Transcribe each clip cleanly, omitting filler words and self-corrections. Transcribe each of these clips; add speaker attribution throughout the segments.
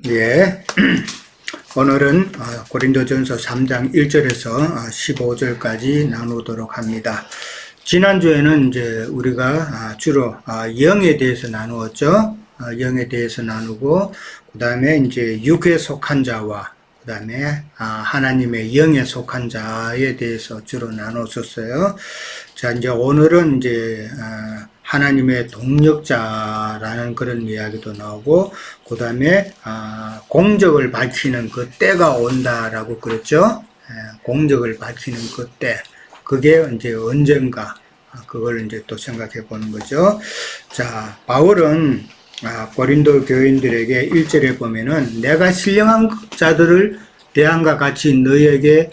Speaker 1: 예. 오늘은 고린도전서 3장 1절에서 15절까지 나누도록 합니다. 지난주에는 이제 우리가 주로 영에 대해서 나누었죠. 영에 대해서 나누고, 그 다음에 이제 육에 속한 자와, 그 다음에 하나님의 영에 속한 자에 대해서 주로 나눴었어요. 자, 이제 오늘은 이제 하나님의 동력자라는 그런 이야기도 나오고, 그 다음에 공적을 밝히는 그 때가 온다라고 그랬죠. 공적을 밝히는 그 때, 그게 이제 언젠가, 그걸 이제 또 생각해 보는 거죠. 자, 바울은 고린도 교인들에게 1절에 보면은 내가 신령한 자들을 대함과 같이 너희에게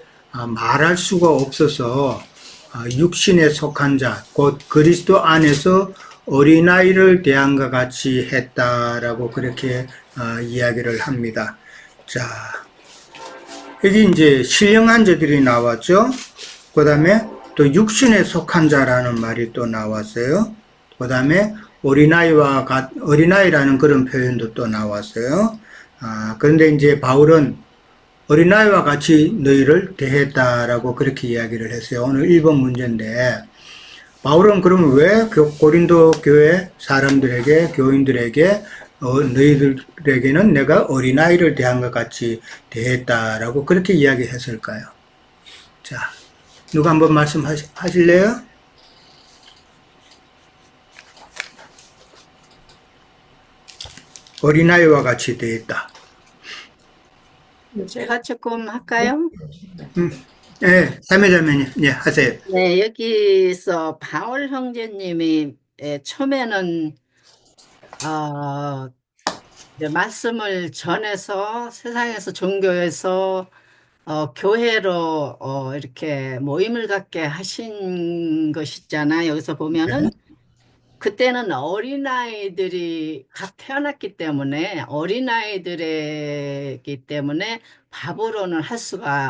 Speaker 1: 말할 수가 없어서 육신에 속한 자, 곧 그리스도 안에서 어린아이를 대함과 같이 했다라고 그렇게 이야기를 합니다. 자, 여기 이제 신령한 자들이 나왔죠. 그 다음에 또 육신에 속한 자라는 말이 또 나왔어요. 그 다음에 어린아이라는 그런 표현도 또 나왔어요. 그런데 이제 바울은 어린아이와 같이 너희를 대했다라고 그렇게 이야기를 했어요. 오늘 1번 문제인데, 바울은 그러면 왜 고린도 교회 사람들에게, 교인들에게, 너희들에게는 내가 어린아이를 대한 것 같이 대했다라고 그렇게 이야기했을까요? 자, 누가 한번 말씀하실래요? 어린아이와 같이 대했다.
Speaker 2: 제가 조금 할까요?
Speaker 1: 네, 사매자매님, 예, 하세요.
Speaker 2: 네, 여기서 바울 형제님이 처음에는 어, 이제 말씀을 전해서 세상에서 종교에서 교회로 이렇게 모임을 갖게 하신 것이잖아요. 여기서 보면은 그때는 어린아이들이 각 태어났기 때문에 어린아이들이기 때문에 밥으로는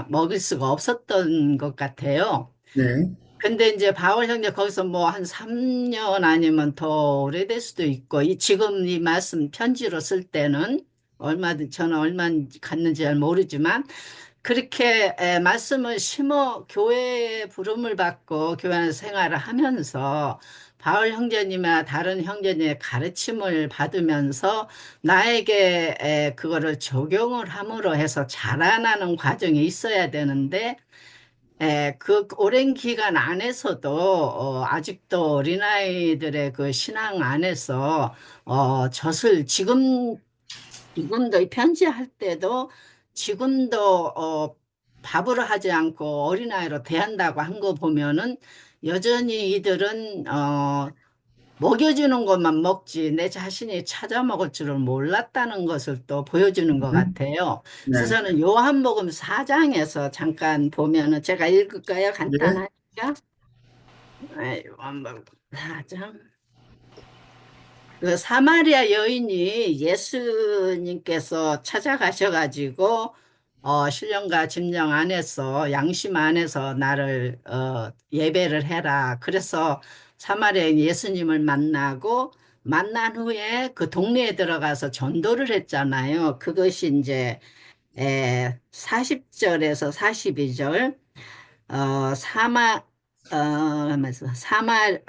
Speaker 2: 먹일 수가 없었던 것 같아요.
Speaker 1: 네,
Speaker 2: 근데 이제 바울 형제 거기서 뭐 한 3년 아니면 더 오래될 수도 있고, 지금 이 말씀 편지로 쓸 때는 저는 얼마 갔는지 잘 모르지만, 그렇게 말씀을 교회에 부름을 받고 교회 안에서 생활을 하면서 바울 형제님이나 다른 형제님의 가르침을 받으면서 나에게 그거를 적용을 함으로 해서 자라나는 과정이 있어야 되는데, 그 오랜 기간 안에서도 아직도 어린아이들의 그 신앙 안에서 지금도 이 편지할 때도 지금도 밥으로 하지 않고 어린아이로 대한다고 한 거 보면은 여전히 이들은 먹여주는 것만 먹지 내 자신이 찾아 먹을 줄을 몰랐다는 것을 또 보여주는 것 같아요. 그래서
Speaker 1: 네,
Speaker 2: 저는 요한복음 4장에서 잠깐 보면은 제가 읽을까요?
Speaker 1: 예,
Speaker 2: 간단하니까. 요한복음 4장. 그 사마리아 여인이 예수님께서 찾아가셔가지고 신령과 짐령 안에서 양심 안에서 나를 예배를 해라. 그래서 사마리아 예수님을 만나고 만난 후에 그 동네에 들어가서 전도를 했잖아요. 그것이 이제 40절에서 42절. 하면서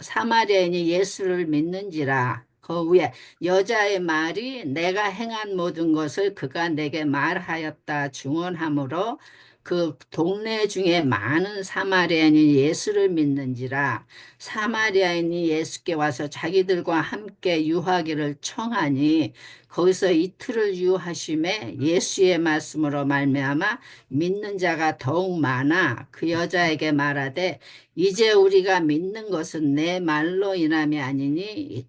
Speaker 2: 사마리아인이 예수를 믿는지라. 그 위에 여자의 말이 내가 행한 모든 것을 그가 내게 말하였다 증언하므로 그 동네 중에 많은 사마리아인이 예수를 믿는지라. 사마리아인이 예수께 와서 자기들과 함께 유하기를 청하니 거기서 이틀을 유하심에 예수의 말씀으로 말미암아 믿는 자가 더욱 많아 그 여자에게 말하되 이제 우리가 믿는 것은 내 말로 인함이 아니니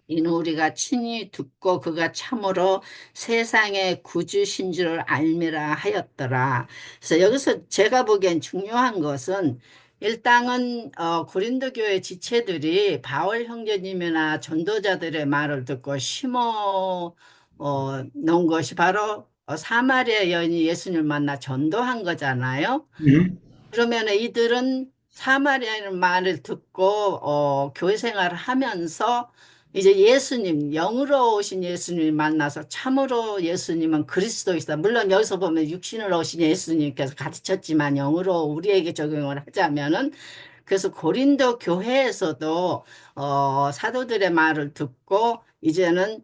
Speaker 2: 이는 우리가 친히 듣고 그가 참으로 세상의 구주신 줄 알미라 하였더라. 그래서 여기서 제가 보기엔 중요한 것은 일단은 고린도 교회 지체들이 바울 형제님이나 전도자들의 말을 듣고 심어 놓은 것이 바로 사마리아 여인이 예수님을 만나 전도한 거잖아요. 그러면 이들은 사마리아인 말을 듣고 교회 생활을 하면서 이제 예수님, 영으로 오신 예수님 만나서 참으로 예수님은 그리스도이시다. 물론 여기서 보면 육신으로 오신 예수님께서 가르쳤지만 영으로 우리에게 적용을 하자면은 그래서 고린도 교회에서도 사도들의 말을 듣고 이제는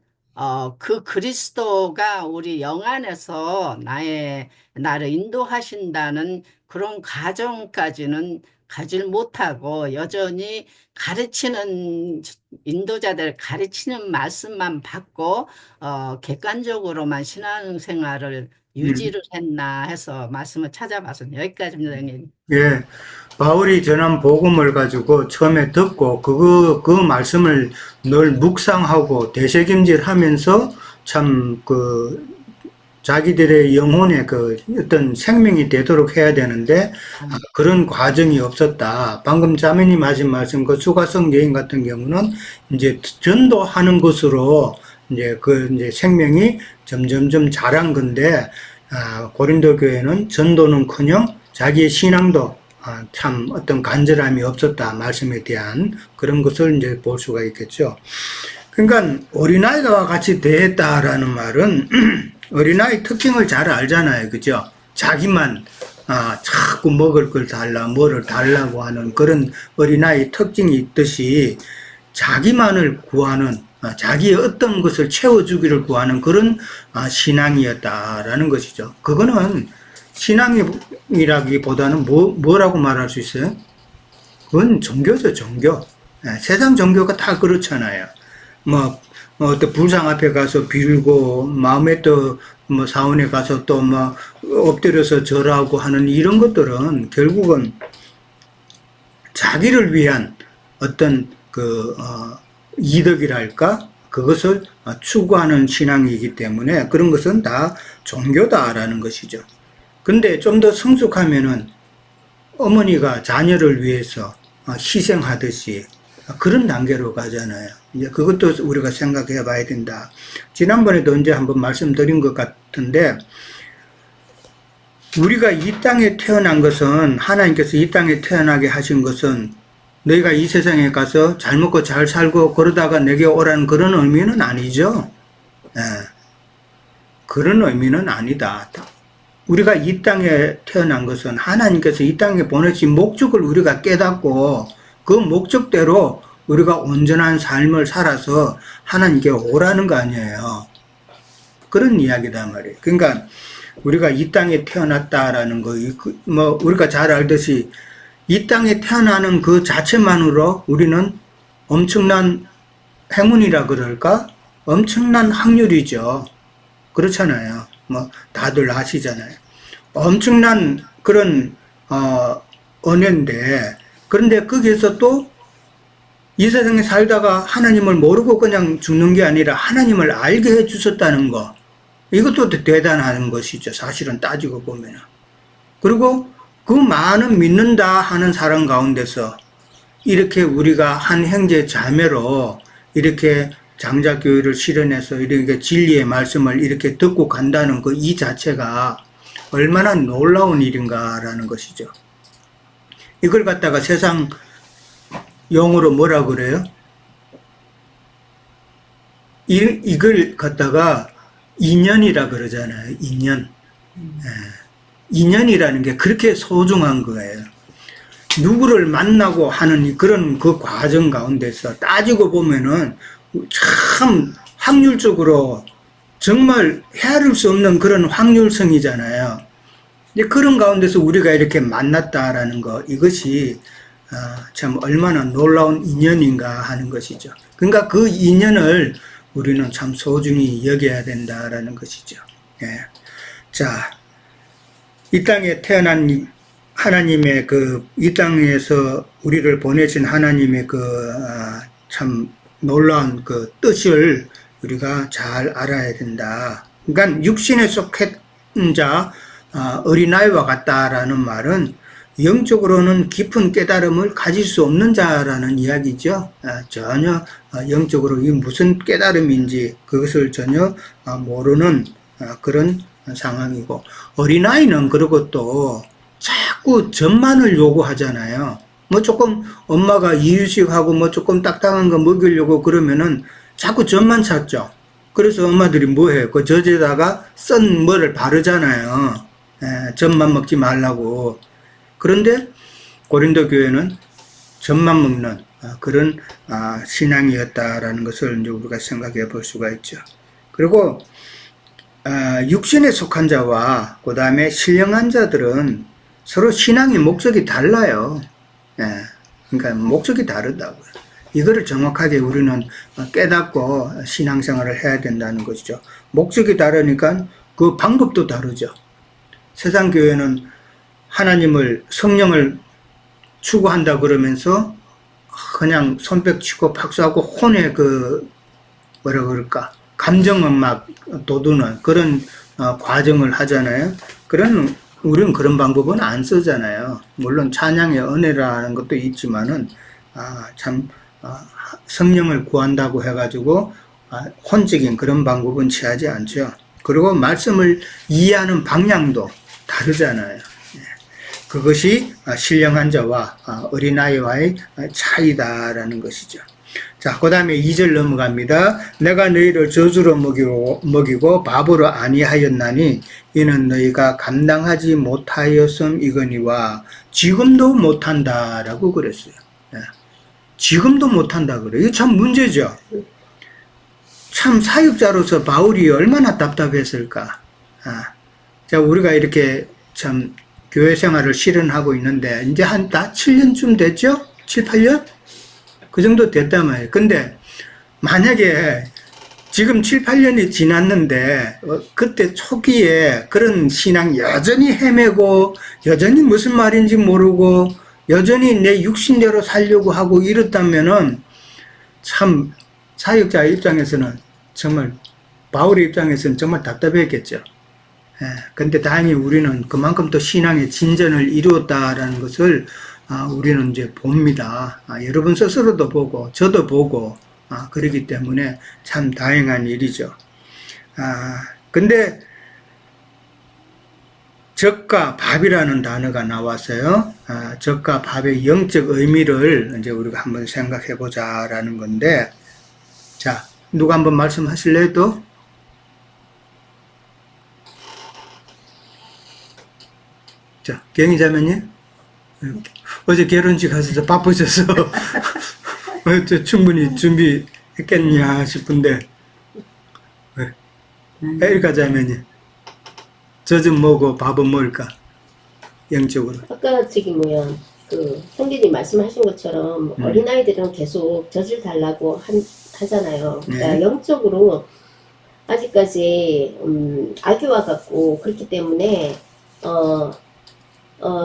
Speaker 2: 그 그리스도가 우리 영 안에서 나를 인도하신다는 그런 가정까지는 가질 못하고 여전히 가르치는 인도자들 가르치는 말씀만 받고 객관적으로만 신앙생활을
Speaker 1: 음.
Speaker 2: 유지를 했나 해서 말씀을 찾아봐서 여기까지입니다, 형님.
Speaker 1: 예, 바울이 전한 복음을 가지고 처음에 듣고 그 말씀을 늘 묵상하고 되새김질하면서 참 자기들의 영혼의 어떤 생명이 되도록 해야 되는데 그런 과정이 없었다. 방금 자매님 하신 말씀 그 수가성 여인 같은 경우는 이제 전도하는 것으로 이제 생명이 점점점 자란 건데 고린도 교회는 전도는커녕 자기의 신앙도 참 어떤 간절함이 없었다 말씀에 대한 그런 것을 이제 볼 수가 있겠죠. 그러니까 어린아이와 같이 대했다라는 말은 어린아이 특징을 잘 알잖아요. 그죠? 자기만 자꾸 먹을 걸 달라 뭐를 달라고 하는 그런 어린아이 특징이 있듯이 자기만을 구하는 자기의 어떤 것을 채워주기를 구하는 그런 신앙이었다라는 것이죠. 그거는 신앙이라기보다는 뭐라고 말할 수 있어요? 그건 종교죠, 종교. 세상 종교가 다 그렇잖아요. 어떤 불상 앞에 가서 빌고, 마음에 또, 사원에 가서 또, 엎드려서 절하고 하는 이런 것들은 결국은 자기를 위한 어떤 이득이랄까? 그것을 추구하는 신앙이기 때문에 그런 것은 다 종교다라는 것이죠. 근데 좀 더 성숙하면은 어머니가 자녀를 위해서 희생하듯이 그런 단계로 가잖아요. 이제 그것도 우리가 생각해 봐야 된다. 지난번에도 언제 한번 말씀드린 것 같은데, 우리가 이 땅에 태어난 것은, 하나님께서 이 땅에 태어나게 하신 것은 너희가 이 세상에 가서 잘 먹고 잘 살고 그러다가 내게 오라는 그런 의미는 아니죠. 그런 의미는 아니다. 우리가 이 땅에 태어난 것은 하나님께서 이 땅에 보내신 목적을 우리가 깨닫고 그 목적대로 우리가 온전한 삶을 살아서 하나님께 오라는 거 아니에요. 그런 이야기다 말이에요. 그러니까 우리가 이 땅에 태어났다라는 거, 우리가 잘 알듯이 이 땅에 태어나는 그 자체만으로 우리는 엄청난 행운이라 그럴까? 엄청난 확률이죠. 그렇잖아요. 다들 아시잖아요. 엄청난 그런, 은혜인데, 그런데 거기에서 또 이 세상에 살다가 하나님을 모르고 그냥 죽는 게 아니라 하나님을 알게 해 주셨다는 거. 이것도 대단한 것이죠. 사실은 따지고 보면은. 그리고 그 많은 믿는다 하는 사람 가운데서 이렇게 우리가 한 형제 자매로 이렇게 장자교회를 실현해서 이렇게 진리의 말씀을 이렇게 듣고 간다는 이 자체가 얼마나 놀라운 일인가라는 것이죠. 이걸 갖다가 세상 용어로 뭐라 그래요? 이걸 갖다가 인연이라 그러잖아요. 인연. 인연이라는 게 그렇게 소중한 거예요. 누구를 만나고 하는 그런 그 과정 가운데서 따지고 보면은 참 확률적으로 정말 헤아릴 수 없는 그런 확률성이잖아요. 근데 그런 가운데서 우리가 이렇게 만났다라는 거, 이것이 참 얼마나 놀라운 인연인가 하는 것이죠. 그러니까 그 인연을 우리는 참 소중히 여겨야 된다라는 것이죠. 예. 자, 이 땅에 태어난 하나님의 이 땅에서 우리를 보내신 하나님의 참 놀라운 뜻을 우리가 잘 알아야 된다. 그러니까 육신에 속한 자, 어린아이와 같다라는 말은 영적으로는 깊은 깨달음을 가질 수 없는 자라는 이야기죠. 전혀 영적으로 이 무슨 깨달음인지 그것을 전혀 모르는 그런 상황이고, 어린아이는 그리고 또 자꾸 젖만을 요구하잖아요. 조금 엄마가 이유식하고 조금 딱딱한 거 먹이려고 그러면은 자꾸 젖만 찾죠. 그래서 엄마들이 뭐해요? 그 젖에다가 썬 뭐를 바르잖아요. 젖만 먹지 말라고. 그런데 고린도 교회는 젖만 먹는 그런 신앙이었다라는 것을 이제 우리가 생각해 볼 수가 있죠. 그리고 육신에 속한 자와 그 다음에 신령한 자들은 서로 신앙의 목적이 달라요. 그러니까 목적이 다르다고요. 이거를 정확하게 우리는 깨닫고 신앙생활을 해야 된다는 것이죠. 목적이 다르니까 그 방법도 다르죠. 세상 교회는 하나님을, 성령을 추구한다 그러면서 그냥 손뼉치고 박수하고 혼의 뭐라 그럴까, 감정은 막 돋우는 그런 과정을 하잖아요. 우리는 그런 방법은 안 쓰잖아요. 물론 찬양의 은혜라는 것도 있지만은 성령을 구한다고 해가지고 혼적인 그런 방법은 취하지 않죠. 그리고 말씀을 이해하는 방향도 다르잖아요. 그것이 신령한 자와 어린아이와의 차이다라는 것이죠. 자, 그 다음에 2절 넘어갑니다. 내가 너희를 저주로 먹이고 바보로 아니하였나니 이는 너희가 감당하지 못하였음이거니와 지금도 못한다라고 그랬어요. 지금도 못한다 그래요. 이거 참 문제죠. 참 사역자로서 바울이 얼마나 답답했을까. 자, 우리가 이렇게 참 교회 생활을 실현하고 있는데 이제 다 7년쯤 됐죠? 7, 8년? 그 정도 됐단 말이에요. 근데 만약에 지금 7, 8년이 지났는데 그때 초기에 그런 신앙 여전히 헤매고 여전히 무슨 말인지 모르고 여전히 내 육신대로 살려고 하고 이렇다면은 참 사역자 입장에서는 정말 바울의 입장에서는 정말 답답했겠죠. 근데 다행히 우리는 그만큼 또 신앙의 진전을 이루었다라는 것을 우리는 이제 봅니다. 여러분 스스로도 보고 저도 보고 그러기 때문에 참 다행한 일이죠. 근데 젖과 밥이라는 단어가 나왔어요. 젖과 밥의 영적 의미를 이제 우리가 한번 생각해 보자라는 건데, 자, 누가 한번 말씀하실래요 또? 자, 경희자매님? 어제 결혼식 가서 바쁘셔서 충분히 준비했겠냐 싶은데, 에리카 자매님, 젖은 뭐고 밥은 뭘까? 영적으로.
Speaker 3: 아까 형제님 말씀하신 것처럼 어린아이들은 계속 젖을 달라고 하잖아요. 그러니까 영적으로 아직까지 아기와 같고 그렇기 때문에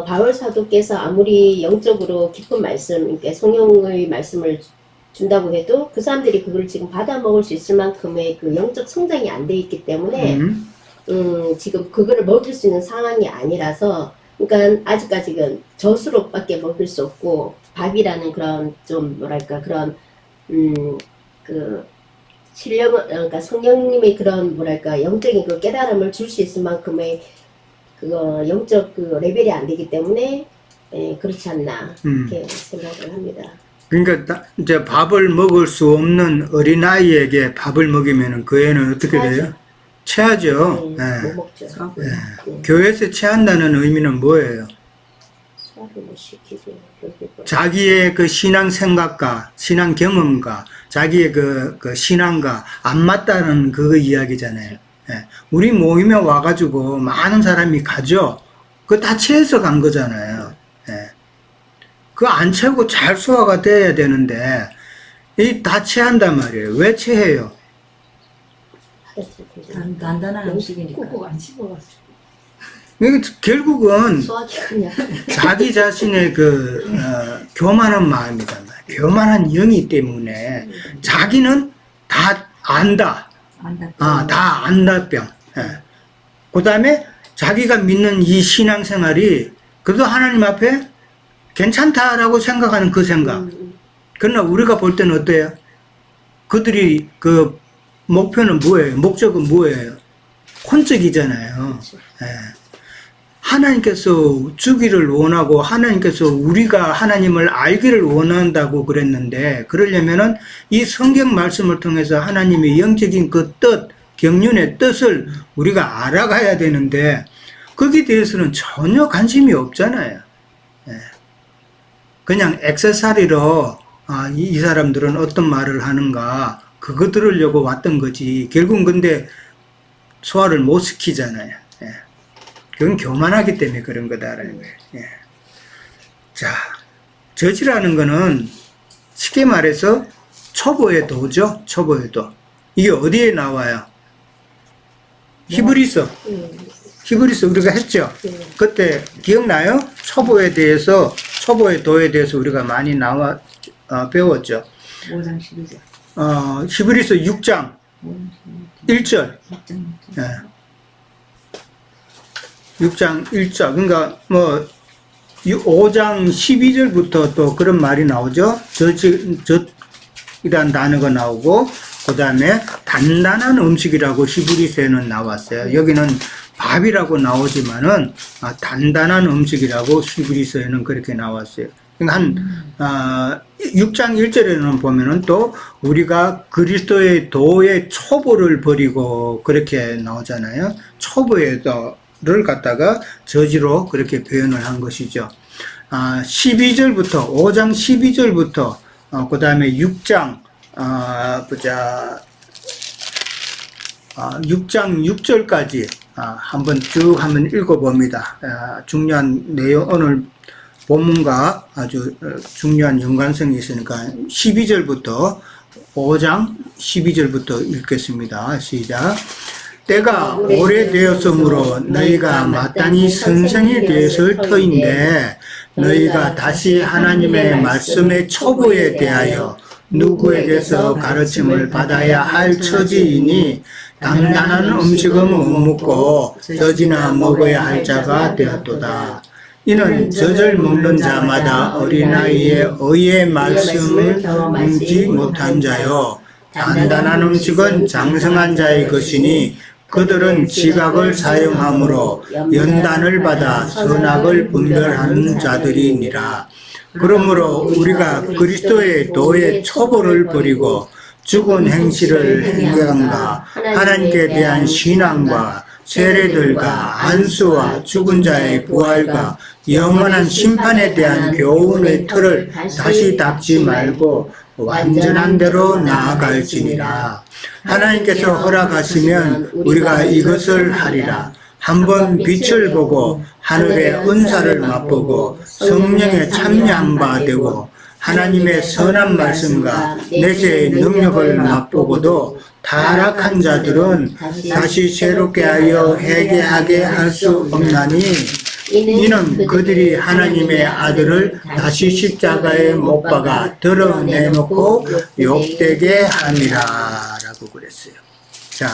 Speaker 3: 바울 사도께서 아무리 영적으로 깊은 말씀, 그러니까 성령의 말씀을 준다고 해도 그 사람들이 그걸 지금 받아 먹을 수 있을 만큼의 그 영적 성장이 안 돼 있기 때문에 지금 그거를 먹일 수 있는 상황이 아니라서, 그러니까 아직까지는 젖으로밖에 먹일 수 없고 밥이라는 그런 좀 뭐랄까 그런 그러니까 성령님의 그런 뭐랄까 영적인 그 깨달음을 줄 수 있을 만큼의 그거 영적 그 레벨이 안 되기 때문에 그렇지 않나 이렇게 생각을 합니다.
Speaker 1: 그러니까 이제 밥을 먹을 수 없는 어린아이에게 밥을 먹이면 그 애는 어떻게 돼요? 체하죠.
Speaker 3: 못 먹죠.
Speaker 1: 교회에서 체한다는 의미는 뭐예요?
Speaker 3: 소화를 못 시키죠.
Speaker 1: 자기의 그 신앙 생각과 신앙 경험과 자기의 그 신앙과 안 맞다는 그 이야기잖아요. 우리 모임에 와가지고 많은 사람이 가죠. 그거 다 체해서 간 거잖아요. 그거 안 채우고 잘 소화가 돼야 되는데 다 체한단 말이에요. 왜 체해요?
Speaker 4: 단단한 음식이니까.
Speaker 3: 꾹꾹 안 씹어가지고.
Speaker 1: 결국은
Speaker 3: 소화기가 그냥.
Speaker 1: 자기 자신의 교만한 마음이단 말이에요. 교만한 영이 때문에 자기는 다 안다. 다 안다병. 그 다음에 자기가 믿는 이 신앙생활이 그래도 하나님 앞에 괜찮다라고 생각하는 그 생각. 그러나 우리가 볼 때는 어때요? 그들이 그 목표는 뭐예요? 목적은 뭐예요? 혼적이잖아요. 하나님께서 주기를 원하고 하나님께서 우리가 하나님을 알기를 원한다고 그랬는데, 그러려면은 이 성경 말씀을 통해서 하나님의 영적인 그 뜻, 경륜의 뜻을 우리가 알아가야 되는데 거기에 대해서는 전혀 관심이 없잖아요. 그냥 액세서리로 이 사람들은 어떤 말을 하는가 그거 들으려고 왔던 거지. 결국은 근데 소화를 못 시키잖아요. 그건 교만하기 때문에 그런 거다라는 거예요. 자, 저지라는 거는 쉽게 말해서 초보의 도죠. 초보의 도. 이게 어디에 나와요? 히브리서. 히브리서 우리가 했죠. 그때 기억나요? 초보에 대해서, 초보의 도에 대해서 우리가 많이 배웠죠.
Speaker 4: 5장 12절.
Speaker 1: 히브리서 6장 1절. 6장 1절. 그러니까 5장 12절부터 또 그런 말이 나오죠. 이란 단어가 나오고, 그 다음에 단단한 음식이라고 히브리서에는 나왔어요. 여기는 밥이라고 나오지만은 단단한 음식이라고 히브리서에는 그렇게 나왔어요. 그러니까 6장 1절에는 보면은 또 우리가 그리스도의 도의 초보를 버리고 그렇게 나오잖아요. 초보의 도를 갖다가 저지로 그렇게 표현을 한 것이죠. 12절부터 5장 12절부터 그 다음에 6장 6장 6절까지 한번 읽어봅니다. 중요한 내용, 오늘 본문과 아주 중요한 연관성이 있으니까 12절부터 5장 12절부터 읽겠습니다. 시작. 때가 오래되었으므로 너희가 마땅히 선생에 대해서 터인데 너희가 다시 하나님의 말씀의 초보에 대하여 누구에게서 가르침을 받아야 할 처지이니 단단한 음식은 못 먹고 젖이나 먹어야 할 자가 되었도다. 이는 젖을 먹는 자마다 어린아이의 의의 말씀을 듣지 못한 자요 단단한 음식은 장성한 자의 것이니 그들은 지각을 사용함으로 연단을 받아 선악을 분별하는 자들이니라. 그러므로 우리가 그리스도의 도의 초보를 버리고 죽은 행실을 행함과 하나님께 대한 신앙과 세례들과 안수와 죽은 자의 부활과 영원한 심판에 대한 교훈의 틀을 다시 닦지 말고 완전한 대로 나아갈지니라. 하나님께서 허락하시면 우리가 이것을 하리라. 한번 빛을 보고 하늘의 은사를 맛보고 성령에 참여한 바 되고 하나님의 선한 말씀과 내세의 능력을 맛보고도 타락한 자들은 다시 새롭게 하여 회개하게 할 수 없나니 이는 그들이 하나님의 아들을 다시 십자가에 못 박아 드러내놓고 욕되게 함이라 라고 그랬어요. 자,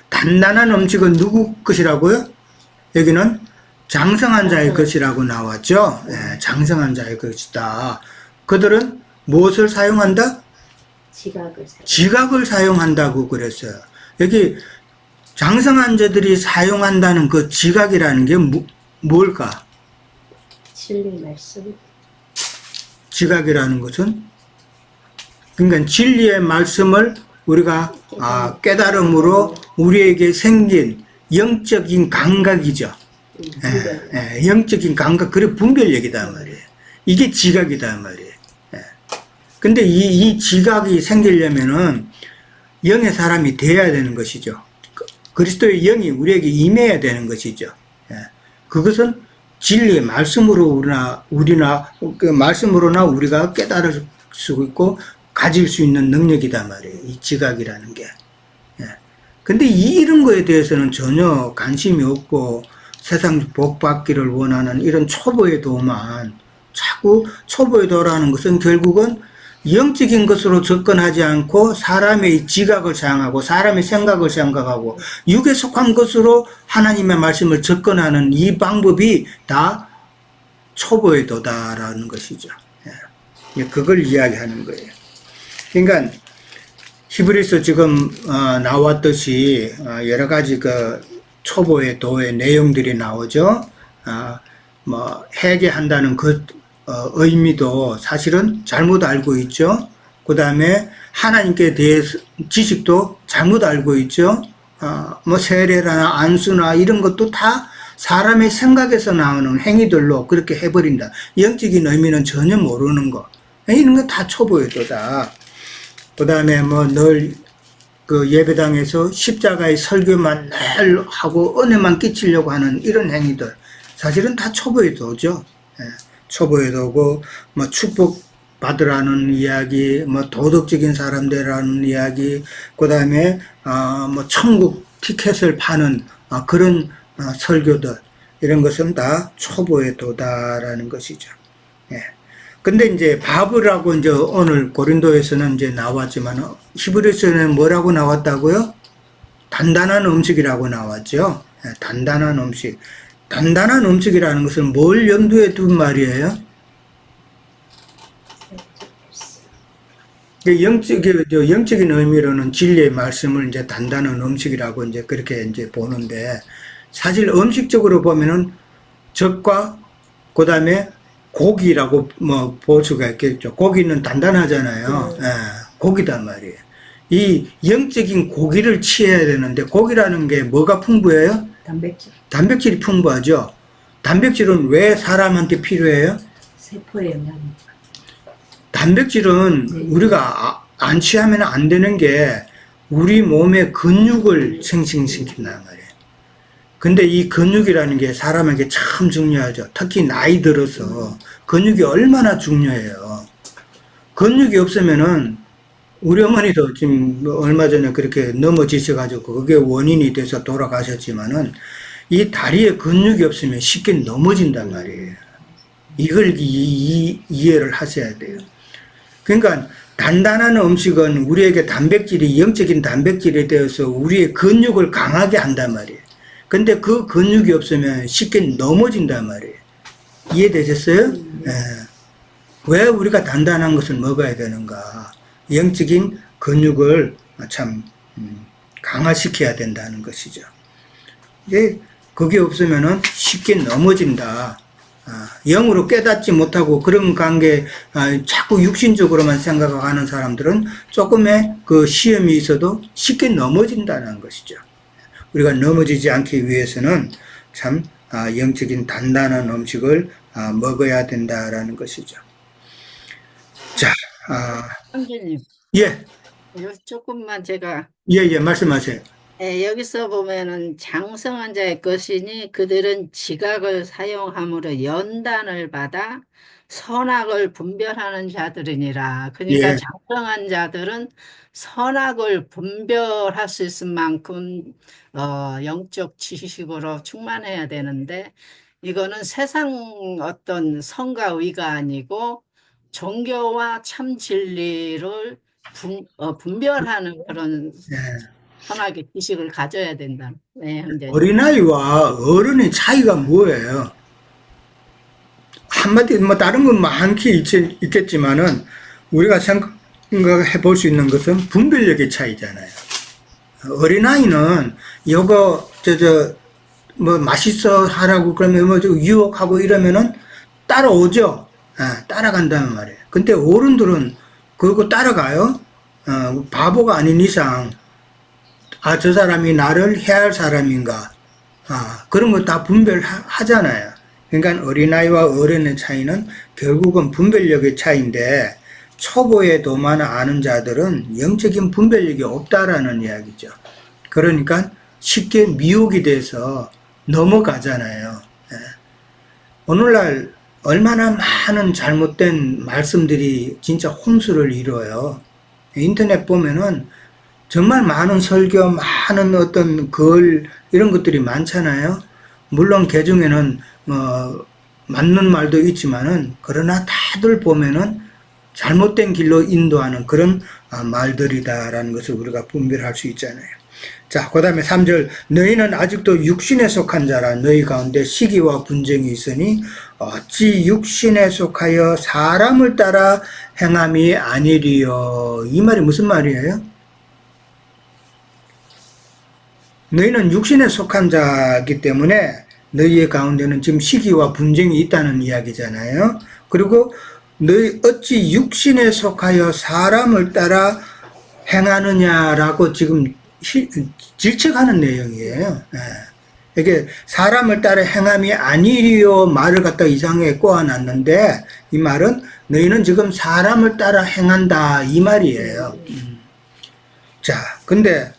Speaker 1: 단단한 음식은 누구 것이라고요? 여기는 장성한 자의 것이라고 나왔죠. 장성한 자의 것이다. 그들은 무엇을 사용한다? 지각을 사용한다고 그랬어요. 여기 장성한 자들이 사용한다는 그 지각이라는 게 뭘까?
Speaker 3: 진리 말씀.
Speaker 1: 지각이라는 것은 그러니까 진리의 말씀을 우리가 깨달음으로 우리에게 생긴 영적인 감각이죠. 영적인 감각, 그래 분별력이다 말이에요. 이게 지각이다 말이에요. 근데 이 지각이 생기려면은 영의 사람이 되어야 되는 것이죠. 그리스도의 영이 우리에게 임해야 되는 것이죠. 그것은 진리의 말씀으로 말씀으로나 우리가 깨달을 수 있고 가질 수 있는 능력이다 말이에요. 이 지각이라는 게. 근데 이런 거에 대해서는 전혀 관심이 없고 세상 복 받기를 원하는 이런 초보의 도만 자꾸 초보의 도라는 것은 결국은 영적인 것으로 접근하지 않고 사람의 지각을 사용하고 사람의 생각을 생각하고 육에 속한 것으로 하나님의 말씀을 접근하는 이 방법이 다 초보의 도다라는 것이죠. 그걸 이야기하는 거예요. 그러니까 히브리서 지금 나왔듯이 여러 가지 그 초보의 도의 내용들이 나오죠. 뭐 회개한다는 그 의미도 사실은 잘못 알고 있죠. 그 다음에 하나님께 대해서 지식도 잘못 알고 있죠. 뭐 세례나 안수나 이런 것도 다 사람의 생각에서 나오는 행위들로 그렇게 해버린다. 영적인 의미는 전혀 모르는 거. 이런 거 다 초보의 도다. 그 다음에 뭐 늘 그 예배당에서 십자가의 설교만 늘 하고 은혜만 끼치려고 하는 이런 행위들. 사실은 다 초보의 도죠. 초보의 도고, 뭐 축복 받으라는 이야기, 뭐 도덕적인 사람들이라는 이야기, 그 다음에, 뭐 천국 티켓을 파는 그런 설교들, 이런 것은 다 초보의 도다라는 것이죠. 예. 근데 이제 밥이라고 이제 오늘 고린도에서는 이제 나왔지만, 히브리서는 뭐라고 나왔다고요? 단단한 음식이라고 나왔죠. 예, 단단한 음식. 단단한 음식이라는 것은 뭘 염두에 둔 말이에요? 영적인 의미로는 진리의 말씀을 이제 단단한 음식이라고 이제 그렇게 이제 보는데, 사실 음식적으로 보면은 젖과 그 다음에 고기라고 뭐 볼 수가 있겠죠. 고기는 단단하잖아요. 예, 고기단 말이에요. 이 영적인 고기를 취해야 되는데, 고기라는 게 뭐가 풍부해요?
Speaker 4: 단백질.
Speaker 1: 단백질이 풍부하죠. 단백질은 왜 사람한테 필요해요?
Speaker 4: 세포의 영양.
Speaker 1: 단백질은 우리가 안 취하면 안 되는 게 우리 몸의 근육을 생성시킨단 말이에요. 근데 이 근육이라는 게 사람에게 참 중요하죠. 특히 나이 들어서 근육이 얼마나 중요해요. 근육이 없으면은 우리 어머니도 지금 얼마 전에 그렇게 넘어지셔가지고 그게 원인이 돼서 돌아가셨지만은 이 다리에 근육이 없으면 쉽게 넘어진단 말이에요. 이걸 이해를 하셔야 돼요. 그러니까 단단한 음식은 우리에게 단백질이 영적인 단백질이 되어서 우리의 근육을 강하게 한단 말이에요. 근데 그 근육이 없으면 쉽게 넘어진단 말이에요. 이해되셨어요? 네. 왜 우리가 단단한 것을 먹어야 되는가? 영적인 근육을 참 강화시켜야 된다는 것이죠. 그게 없으면 쉽게 넘어진다. 영으로 깨닫지 못하고 그런 관계, 자꾸 육신적으로만 생각하는 사람들은 조금의 그 시험이 있어도 쉽게 넘어진다는 것이죠. 우리가 넘어지지 않기 위해서는 참 영적인 단단한 음식을 먹어야 된다라는 것이죠. 자,
Speaker 2: 형제님,
Speaker 1: 예,
Speaker 2: 조금만 제가
Speaker 1: 말씀하세요.
Speaker 2: 여기서 보면은 장성한 자의 것이니 그들은 지각을 사용함으로 연단을 받아 선악을 분별하는 자들이니라. 그러니까
Speaker 1: 예,
Speaker 2: 장성한 자들은 선악을 분별할 수 있을 만큼 영적 지식으로 충만해야 되는데, 이거는 세상 어떤 성과 의가 아니고 종교와 참 진리를 분별하는 그런
Speaker 1: 예.
Speaker 2: 선하게 지식을 가져야 된다. 네, 형제님.
Speaker 1: 어린아이와 어른의 차이가 뭐예요? 한마디, 뭐, 다른 건 많게 있겠지만은, 우리가 생각해 볼 수 있는 것은 분별력의 차이잖아요. 어린아이는, 요거, 뭐, 맛있어 하라고 그러면 뭐, 유혹하고 이러면은 따라오죠. 따라간다는 말이에요. 근데 어른들은 그거 따라가요? 바보가 아닌 이상, 저 사람이 나를 해할 사람인가? 그런 거 다 분별하잖아요. 그러니까 어린아이와 어른의 차이는 결국은 분별력의 차이인데, 초보의 도만 아는 자들은 영적인 분별력이 없다라는 이야기죠. 그러니까 쉽게 미혹이 돼서 넘어가잖아요. 오늘날 얼마나 많은 잘못된 말씀들이 진짜 홍수를 이뤄요. 인터넷 보면은 정말 많은 설교, 많은 어떤 글, 이런 것들이 많잖아요. 물론 그 중에는 맞는 말도 있지만은, 그러나 다들 보면은 잘못된 길로 인도하는 그런 말들이다라는 것을 우리가 분별할 수 있잖아요. 자, 그 다음에 3절, 너희는 아직도 육신에 속한 자라. 너희 가운데 시기와 분쟁이 있으니 어찌 육신에 속하여 사람을 따라 행함이 아니리요. 이 말이 무슨 말이에요? 너희는 육신에 속한 자이기 때문에 너희의 가운데는 지금 시기와 분쟁이 있다는 이야기잖아요. 그리고 너희 어찌 육신에 속하여 사람을 따라 행하느냐라고 지금 질책하는 내용이에요. 이게 사람을 따라 행함이 아니리요 말을 갖다 이상하게 꼬아놨는데, 이 말은 너희는 지금 사람을 따라 행한다 이 말이에요. 자, 근데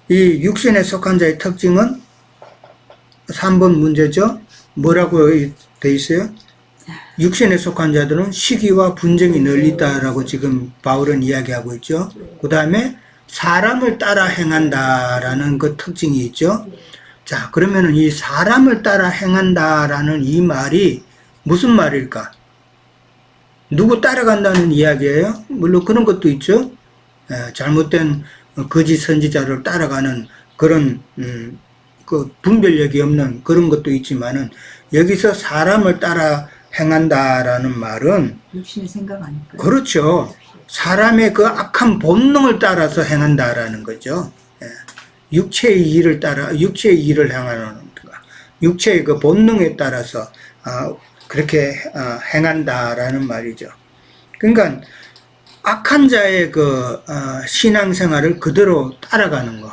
Speaker 1: 이 육신에 속한 자의 특징은 3번 문제죠. 뭐라고 돼 있어요? 육신에 속한 자들은 시기와 분쟁이 널리 있다라고 지금 바울은 이야기하고 있죠. 그 다음에 사람을 따라 행한다라는 그 특징이 있죠. 자, 그러면은 이 사람을 따라 행한다라는 이 말이 무슨 말일까? 누구 따라간다는 이야기예요? 물론 그런 것도 있죠. 잘못된 거짓 선지자를 따라가는 그런 그 분별력이 없는 그런 것도 있지만은, 여기서 사람을 따라 행한다라는 말은
Speaker 4: 육신의 생각 아닐까요?
Speaker 1: 그렇죠. 사람의 그 악한 본능을 따라서 행한다라는 거죠. 육체의 일을 따라, 육체의 일을 행하는 것, 육체의 그 본능에 따라서 그렇게 행한다라는 말이죠. 그러니까 악한 자의 그 신앙생활을 그대로 따라가는 거,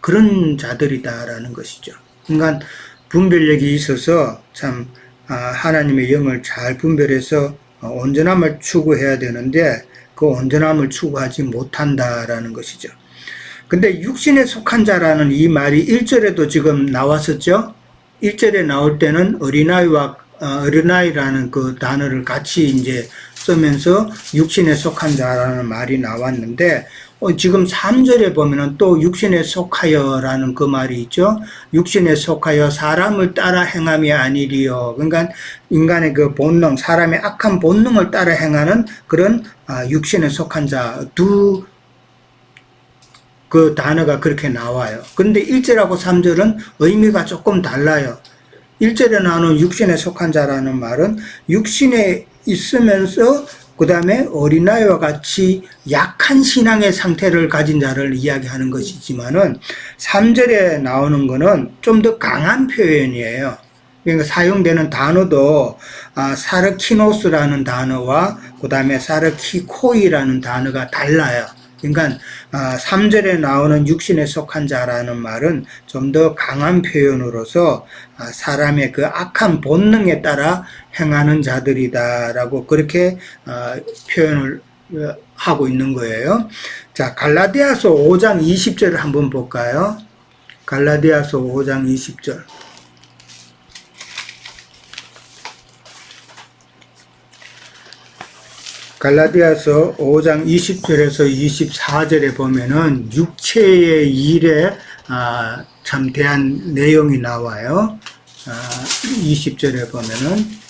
Speaker 1: 그런 자들이다라는 것이죠. 그러니까 분별력이 있어서 참 하나님의 영을 잘 분별해서 온전함을 추구해야 되는데, 그 온전함을 추구하지 못한다라는 것이죠. 근데 육신에 속한 자라는 이 말이 1절에도 지금 나왔었죠. 1절에 나올 때는 어린아이라는 그 단어를 같이 이제 쓰면서 육신에 속한 자라는 말이 나왔는데, 지금 3절에 보면은 또 육신에 속하여라는 그 말이 있죠. 육신에 속하여 사람을 따라 행함이 아니리요. 그러니까 인간의 그 본능, 사람의 악한 본능을 따라 행하는 그런 육신에 속한 자, 두 그 단어가 그렇게 나와요. 그런데 1절하고 3절은 의미가 조금 달라요. 1절에 나오는 육신에 속한 자라는 말은 육신에 있으면서 그 다음에 어린아이와 같이 약한 신앙의 상태를 가진 자를 이야기하는 것이지만은, 3절에 나오는 거는 좀 더 강한 표현이에요. 그러니까 사용되는 단어도 사르키노스라는 단어와 그 다음에 사르키코이라는 단어가 달라요. 그러니까 3절에 나오는 육신에 속한 자라는 말은 좀 더 강한 표현으로서 사람의 그 악한 본능에 따라 행하는 자들이다라고 그렇게 표현을 하고 있는 거예요. 자, 갈라디아서 5장 20절을 한번 볼까요? 갈라디아서 5장 20절. 갈라디아서 5장 20절에서 24절에 보면은 육체의 일에 참 대한 내용이 나와요. 20절에 보면은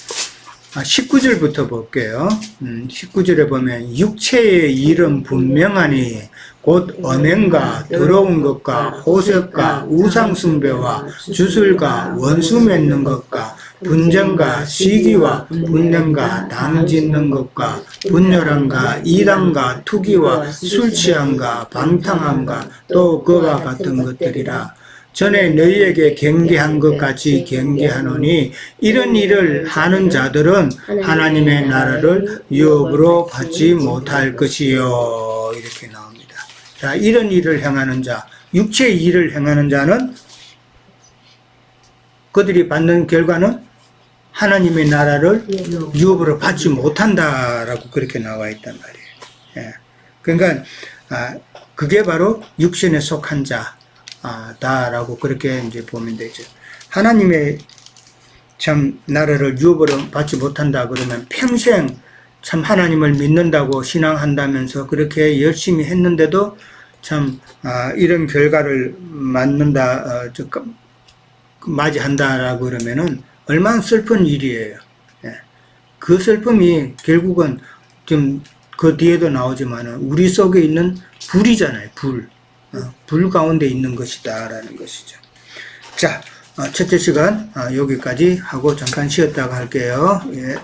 Speaker 1: 19절부터 볼게요. 19절에 보면 육체의 일은 분명하니 곧 언행과 더러운 것과 호색과 우상숭배와 주술과 원수 맺는 것과 분쟁과 시기와 분냄과 당짓는 것과 분열함과 이단과 투기와 술취함과 방탕함과 또 그와 같은 것들이라. 전에 너희에게 경계한 것 같이 경계하노니 이런 일을 하는 자들은 하나님의 나라를 유업으로 받지 못할 것이요. 이렇게 나옵니다. 자, 이런 일을 행하는 자, 육체의 일을 행하는 자는 그들이 받는 결과는 하나님의 나라를 유업으로 받지 못한다라고 그렇게 나와 있단 말이에요. 그러니까 그게 바로 육신에 속한 자 다라고 그렇게 이제 보면 되죠. 하나님의 참 나라를 유업으로 받지 못한다 그러면 평생 참 하나님을 믿는다고 신앙한다면서 그렇게 열심히 했는데도 참 이런 결과를 맞이한다라고 그러면은 얼마나 슬픈 일이에요. 그 슬픔이 결국은 좀 그 뒤에도 나오지만은 우리 속에 있는 불이잖아요. 불 가운데 있는 것이다라는 것이죠. 자, 첫째 시간 여기까지 하고 잠깐 쉬었다가 할게요. 예.